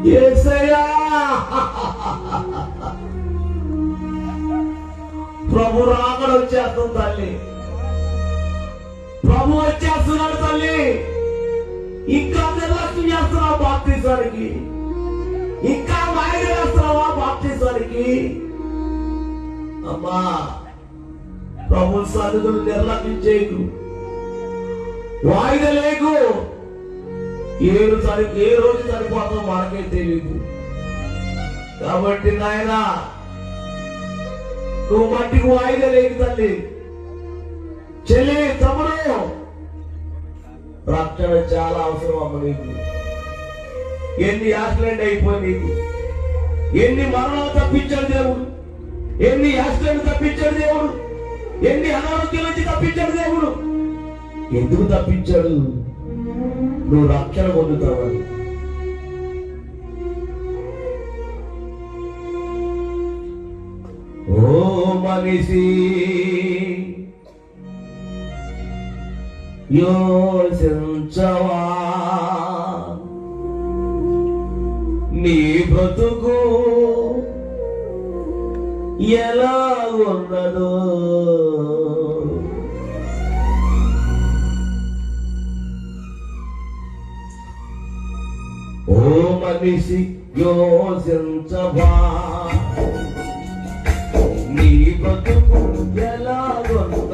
యేసయ్యా ప్రభు రాకడ వచ్చేస్తాం తల్లి, ప్రభు వచ్చేస్తున్నాడు తల్లి. ఇంకా నిర్లక్ష్యం చేస్తున్నావు బాప్తిసానికి, ఇంకా వాయిదా వేస్తున్నావా బాప్తిసానికి? అమ్మా ప్రభు సన్నిధులు నిర్లక్ష్యం చేయకు, వాయిదా లేకు. ఏ రోజు సరిపోతాం మనకే తెలియదు. కాబట్టి నాయన నువ్వు మట్టికి వాయిదా లేకు తల్లి. చెల్లి తమ్ముడు, రక్షణ చాలా అవసరం అమ్మ నీకు. ఎన్ని యాక్సిడెంట్ అయిపోయి నీకు, ఎన్ని మరణాలు తప్పించాడు దేవుడు, ఎన్ని యాక్సిడెంట్ తప్పించాడు దేవుడు, ఎన్ని అనారోగ్యం నుంచి తప్పించాడు దేవుడు. ఎందుకు తప్పించాడు? నువ్వు రక్షణ పొందుతావని. ఓ మనిషి యోచించవా నీ బ్రతుకు ఎలా ఉన్నదో. ఓ మనిషి యోచించవా నీ బ్రతుకు ఎలా ఉన్నదో.